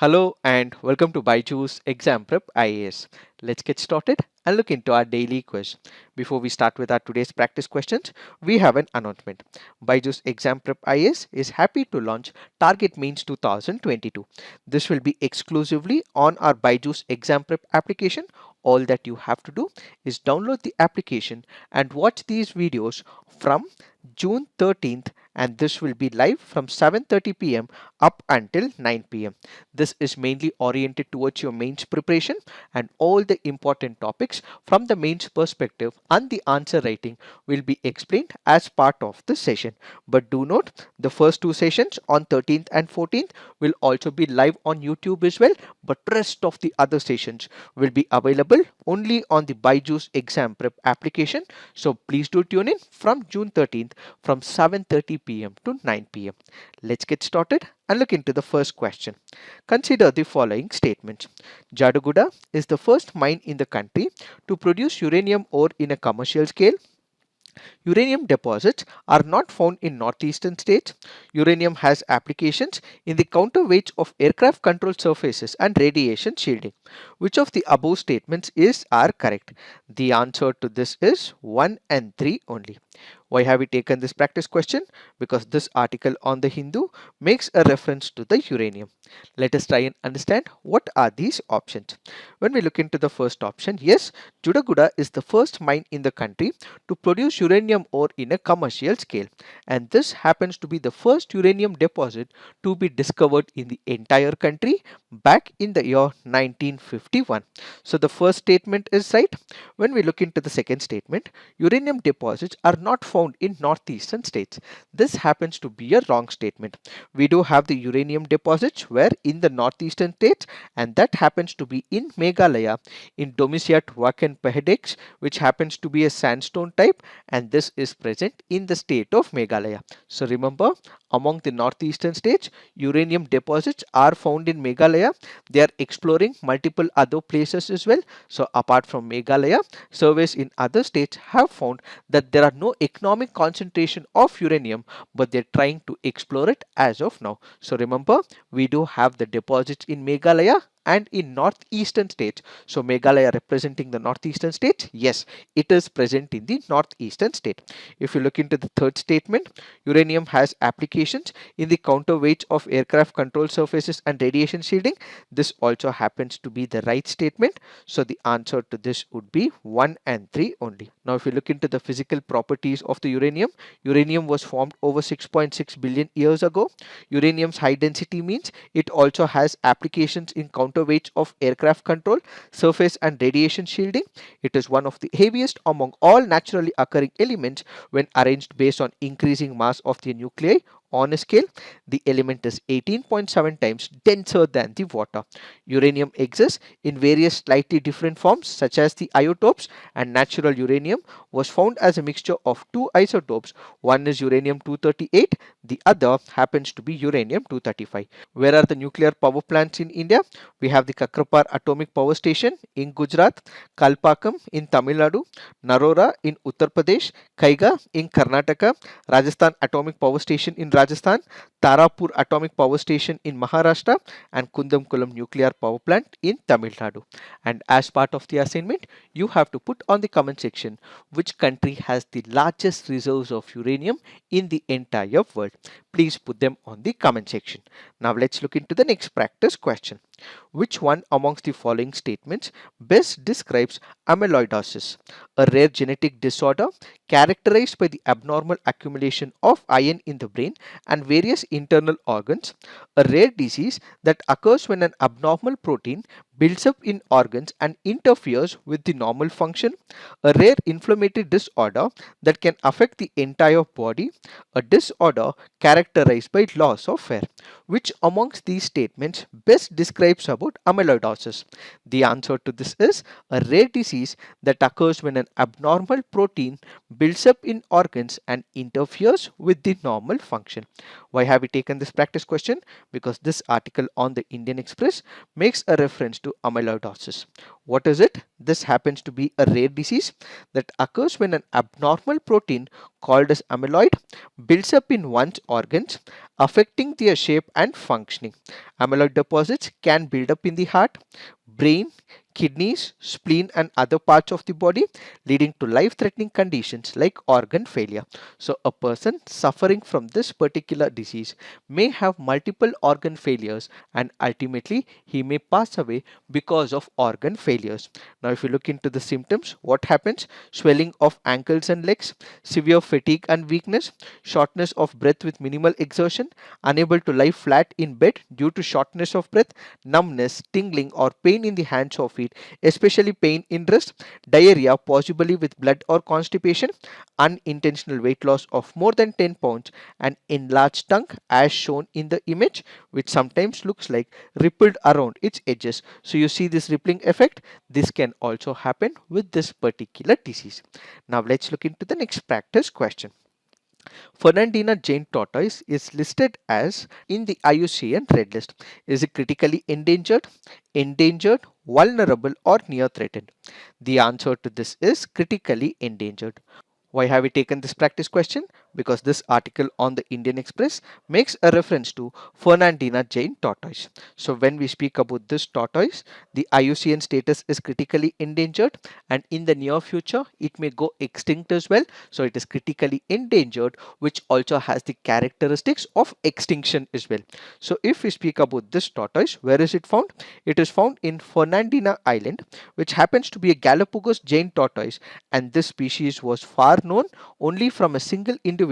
Hello and welcome to BYJU'S Exam Prep IAS. Let's get started and look into our daily quiz. Before we start with our today's practice questions, we have an announcement. BYJU'S Exam Prep IAS is happy to launch Target Mains 2022. This will be exclusively on our BYJU'S Exam Prep application. All that you have to do is download the application and watch these videos from June 13th, and this will be live from 7:30 p.m. up until 9 p.m. This is mainly oriented towards your mains preparation, and all the important topics from the mains perspective and the answer writing will be explained as part of the session. But do note, the first two sessions on 13th and 14th will also be live on YouTube as well, but rest of the other sessions will be available only on the BYJU'S Exam Prep application. So please do tune in from June 13th from 7:30 p.m. to 9 p.m. Let's get started and look into the first question. Consider the following statements. Jaduguda is the first mine in the country to produce uranium ore in a commercial scale. Uranium deposits are not found in northeastern states. Uranium has applications in the counterweights of aircraft control surfaces and radiation shielding. Which of the above statements are correct? The answer to this is 1 and 3 only. Why have we taken this practice question? Because this article on the Hindu makes a reference to the uranium. Let us try and understand what are these options. When we look into the first option, yes, Judaguda is the first mine in the country to produce uranium ore in a commercial scale, and this happens to be the first uranium deposit to be discovered in the entire country back in the year 1951. So the first statement is right. When we look into the second statement, uranium deposits are not found in northeastern states. This happens to be a wrong statement. We do have the uranium deposits where in the northeastern states, and that happens to be in Meghalaya in Domisiat Wakan Pahedeks, which happens to be a sandstone type, and this is present in the state of Meghalaya. So remember, among the northeastern states, uranium deposits are found in Meghalaya. They are exploring multiple other places as well. So apart from Meghalaya, surveys in other states have found that there are no economic concentration of uranium, but they're trying to explore it as of now. So remember, we do have the deposits in Meghalaya and in northeastern states. So Meghalaya representing the northeastern states, yes, it is present in the northeastern state. If you look into the third statement, uranium has applications in the counterweights of aircraft control surfaces and radiation shielding. This also happens to be the right statement. So the answer to this would be 1 and 3 only. Now if you look into the physical properties of the uranium, uranium was formed over 6.6 billion years ago. Uranium's high density means it also has applications in counterweights of aircraft control, surface and radiation shielding. It is one of the heaviest among all naturally occurring elements when arranged based on increasing mass of the nuclei. On a scale, the element is 18.7 times denser than the water. Uranium exists in various slightly different forms such as the isotopes, and natural uranium was found as a mixture of two isotopes. One is uranium 238, the other happens to be uranium 235. Where are the nuclear power plants in India? We have the Kakrapar Atomic Power Station in Gujarat, Kalpakam in Tamil Nadu, Narora in Uttar Pradesh, Kaiga in Karnataka, Rajasthan Atomic Power Station in Rajasthan, Tarapur Atomic Power Station in Maharashtra, and Kundamkulam Nuclear Power Plant in Tamil Nadu. And as part of the assignment, you have to put on the comment section which country has the largest reserves of uranium in the entire world. Please put them on the comment section. Now let's look into the next practice question. Which one amongst the following statements best describes amyloidosis, a rare genetic disorder characterized by the abnormal accumulation of iron in the brain and various internal organs, a rare disease that occurs when an abnormal protein builds up in organs and interferes with the normal function, a rare inflammatory disorder that can affect the entire body, a disorder characterized by loss of hair. Which amongst these statements best describes about amyloidosis? The answer to this is a rare disease that occurs when an abnormal protein builds up in organs and interferes with the normal function. Why have we taken this practice question? Because this article on the Indian Express makes a reference to amyloidosis. What is it? This happens to be a rare disease that occurs when an abnormal protein called as amyloid builds up in one's organs, affecting their shape and functioning. Amyloid deposits can build up in the heart, brain, kidneys, spleen and other parts of the body, leading to life-threatening conditions like organ failure. So a person suffering from this particular disease may have multiple organ failures and ultimately he may pass away because of organ failures. Now if you look into the symptoms, what happens? Swelling of ankles and legs, severe fatigue and weakness, shortness of breath with minimal exertion, unable to lie flat in bed due to shortness of breath, numbness, tingling or pain in the hands or feet, especially pain in wrist, diarrhea possibly with blood or constipation, unintentional weight loss of more than 10 pounds, and enlarged tongue as shown in the image, which sometimes looks like rippled around its edges. So you see this rippling effect. This can also happen with this particular disease. Now let's look into the next practice question. Fernandina giant tortoise is listed as in the IUCN Red List. Is it critically endangered, vulnerable or near threatened? The answer to this is critically endangered. Why have we taken this practice question? Because this article on the Indian Express makes a reference to Fernandina giant tortoise. So when we speak about this tortoise, the IUCN status is critically endangered and in the near future it may go extinct as well. So it is critically endangered, which also has the characteristics of extinction as well. So if we speak about this tortoise, where is it found? It is found in Fernandina Island, which happens to be a Galapagos giant tortoise, and this species was far known only from a single individual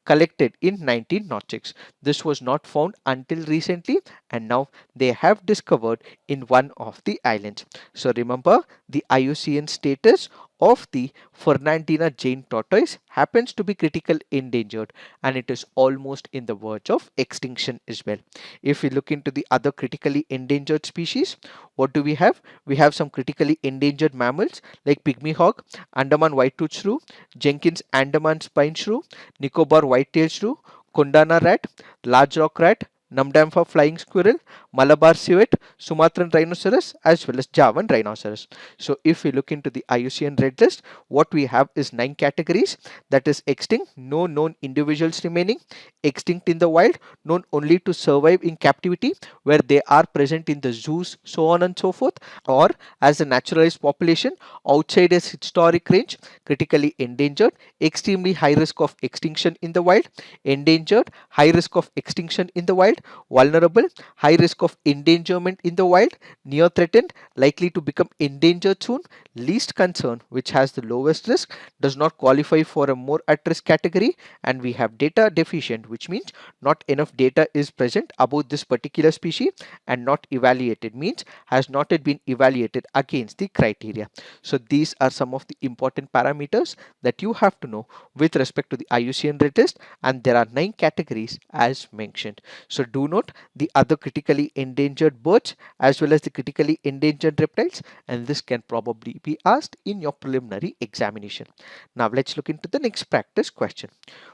collected in 1906. This was not found until recently and now they have discovered in one of the islands. So remember, the IUCN status of the Fernandina giant tortoise happens to be critical endangered and it is almost in the verge of extinction as well. If we look into the other critically endangered species, what do we have? We have some critically endangered mammals like pygmy hog, Andaman white-toothed shrew, Jenkins Andaman spine shrew, Nicobar white-tailed shrew, Kundana rat, large rock rat, Namdamfa flying squirrel, Malabar civet, Sumatran rhinoceros as well as Javan rhinoceros. So if we look into the IUCN Red List, what we have is 9 categories, that is extinct, no known individuals remaining, extinct in the wild, known only to survive in captivity where they are present in the zoos, so on and so forth, or as a naturalized population outside its historic range, critically endangered, extremely high risk of extinction in the wild, endangered, high risk of extinction in the wild, vulnerable, high risk of endangerment in the wild, near threatened, likely to become endangered soon, least concern, which has the lowest risk, does not qualify for a more at risk category, and we have data deficient, which means not enough data is present about this particular species, and not evaluated means has not yet been evaluated against the criteria. So these are some of the important parameters that you have to know with respect to the IUCN Red List, and there are 9 categories as mentioned. So do note the other critically endangered birds as well as the critically endangered reptiles, and this can probably be asked in your preliminary examination. Now let's look into the next practice question.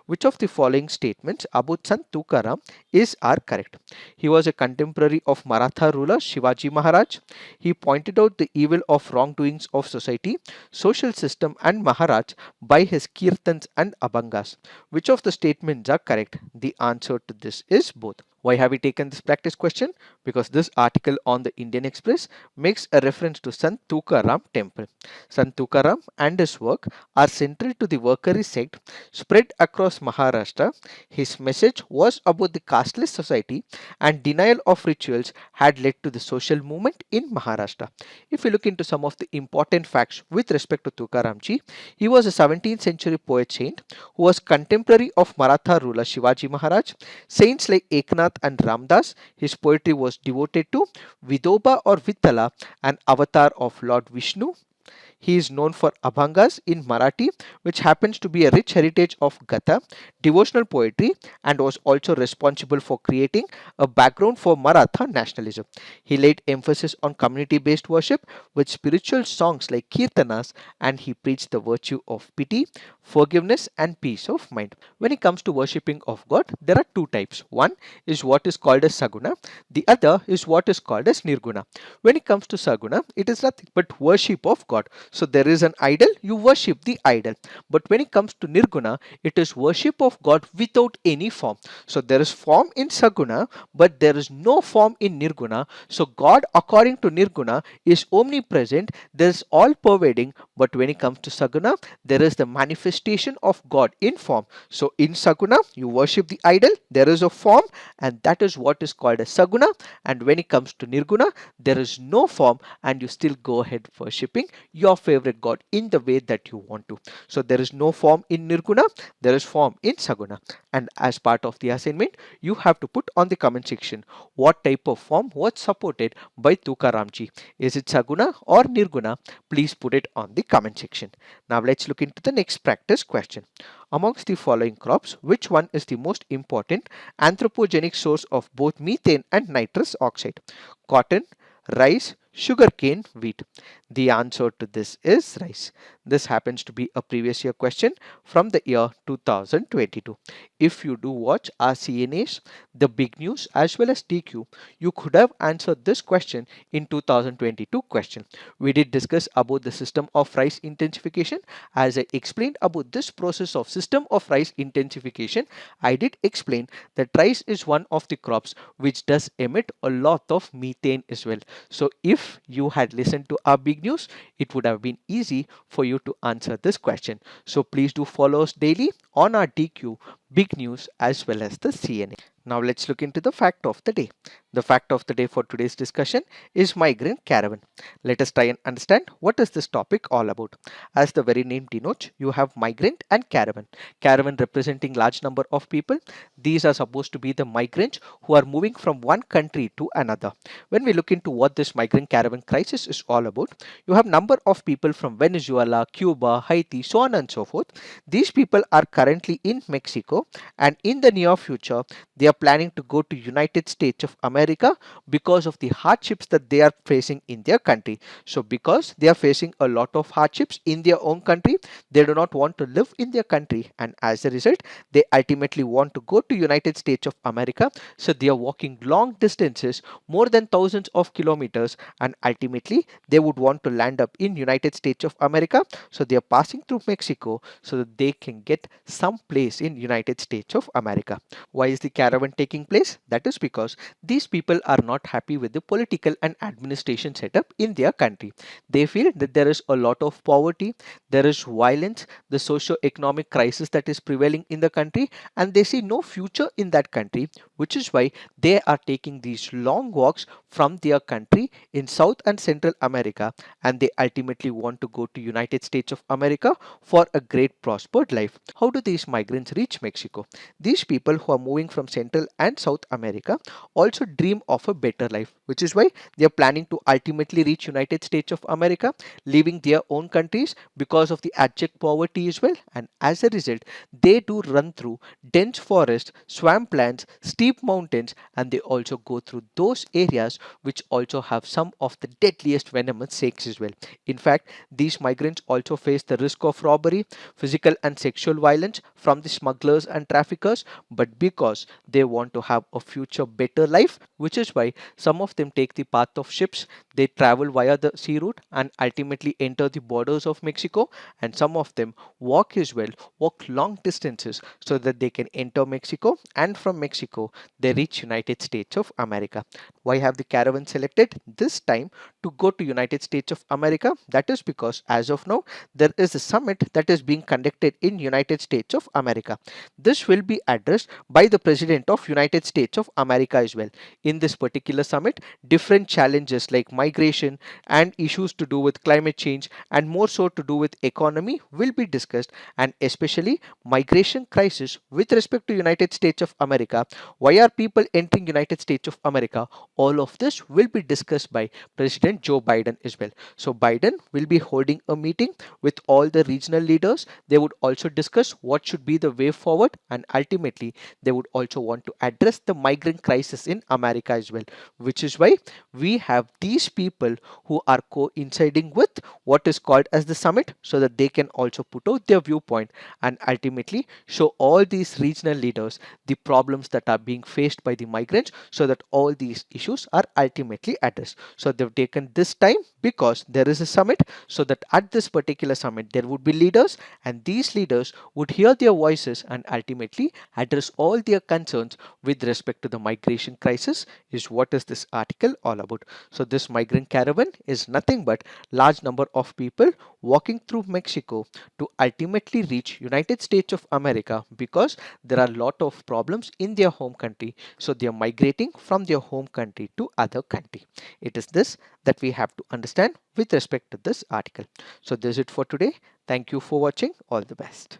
Which of the following statements about Sant Tukaram are correct? He was a contemporary of Maratha ruler Shivaji Maharaj. He pointed out the evil of wrongdoings of society, social system and Maharaj by his kirtans and abhangas. Which of the statements are correct? The answer to this is both. Why have we taken this practice question? Because this article on the Indian Express makes a reference to Sant Tukaram temple. Sant Tukaram and his work are central to the Varkari sect spread across Maharashtra. His message was about the casteless society and denial of rituals had led to the social movement in Maharashtra. If we look into some of the important facts with respect to Tukaramji, he was a 17th century poet saint who was contemporary of Maratha ruler Shivaji Maharaj. Saints like Eknath and Ramdas, his poetry was devoted to Vidoba or Vittala, an avatar of Lord Vishnu. He is known for Abhangas in Marathi, which happens to be a rich heritage of Gatha, devotional poetry, and was also responsible for creating a background for Maratha nationalism. He laid emphasis on community based worship with spiritual songs like Kirtanas, and he preached the virtue of pity, forgiveness, and peace of mind. When it comes to worshipping of God, there are two types. One is what is called as Saguna, the other is what is called as Nirguna. When it comes to Saguna, it is nothing but worship of God. So there is an idol, you worship the idol. But when it comes to Nirguna, it is worship of God without any form. So there is form in Saguna, but there is no form in Nirguna. So God, according to Nirguna, is omnipresent, there is all pervading. But when it comes to Saguna, there is the manifestation of God in form. So in Saguna, you worship the idol, there is a form, and that is what is called as Saguna. And when it comes to Nirguna, there is no form, and you still go ahead worshipping your favorite God in the way that you want to. So there is no form in Nirguna, there is form in Saguna. And as part of the assignment, you have to put on the comment section what type of form was supported by Tukaramji. Is it Saguna or Nirguna? Please put it on the comment section. Now let's look into the next practice question. Amongst the following crops, which one is the most important anthropogenic source of both methane and nitrous oxide? Cotton, rice, sugarcane, wheat. The answer to this is rice. This happens to be a previous year question from the year 2022. If you do watch our CNAs, the big news as well as TQ, you could have answered this question in 2022 question. We did discuss about the system of rice intensification. As I explained about this process of system of rice intensification, I did explain that rice is one of the crops which does emit a lot of methane as well. So if you had listened to our big news, it would have been easy for you to answer this question. So please do follow us daily on our DQ, big news as well as the CNA. Now let's look into the fact of the day. The fact of the day for today's discussion is Migrant Caravan. Let us try and understand what is this topic all about. As the very name denotes, you have migrant and caravan. Caravan representing large number of people. These are supposed to be the migrants who are moving from one country to another. When we look into what this migrant caravan crisis is all about, you have number of people from Venezuela, Cuba, Haiti, so on and so forth. These people are currently in Mexico, and in the near future they are planning to go to United States of America because of the hardships that they are facing in their country. So because they are facing a lot of hardships in their own country, they do not want to live in their country, and as a result they ultimately want to go to United States of America. So they are walking long distances, more than thousands of kilometers, and ultimately they would want to land up in United States of America. So they are passing through Mexico so that they can get some place in United States of America. Why is the caravan taking place? That is because these people are not happy with the political and administration setup in their country. They feel that there is a lot of poverty, there is violence, the socio-economic crisis that is prevailing in the country, and they see no future in that country, which is why they are taking these long walks from their country in South and Central America, and they ultimately want to go to United States of America for a great prospered life. How do these migrants reach Mexico? These people who are moving from Central and South America also dream of a better life, which is why they are planning to ultimately reach United States of America, leaving their own countries because of the abject poverty as well. And as a result, they do run through dense forest, swamplands, steep mountains, and they also go through those areas which also have some of the deadliest venomous snakes as well. In fact, these migrants also face the risk of robbery, physical and sexual violence from the smugglers and traffickers, but because they want to have a future better life, which is why some of them take the path of ships, they travel via the sea route and ultimately enter the borders of Mexico, and some of them walk as well, walk long distances so that they can enter Mexico, and from Mexico they reach United States of America. Why have the caravan selected this time to go to United States of America? That is because as of now there is a summit that is being conducted in United States of America. This will be addressed by the President of United States of America as well. In this particular summit, different challenges like migration and issues to do with climate change and more so to do with economy will be discussed, and especially migration crisis with respect to United States of America. Why are people entering United States of America? All of this will be discussed by President President Joe Biden as well. So Biden will be holding a meeting with all the regional leaders. They would also discuss what should be the way forward, and ultimately they would also want to address the migrant crisis in America as well, which is why we have these people who are coinciding with what is called as the summit, so that they can also put out their viewpoint and ultimately show all these regional leaders the problems that are being faced by the migrants, so that all these issues are ultimately addressed. So they've taken this time because there is a summit, so that at this particular summit there would be leaders, and these leaders would hear their voices and ultimately address all their concerns with respect to the migration crisis, is what is this article all about. So this migrant caravan is nothing but large number of people walking through Mexico to ultimately reach United States of America, because there are a lot of problems in their home country, so they are migrating from their home country to other country. It is this that we have to understand with respect to this article. So this is it for today. Thank you for watching. All the best.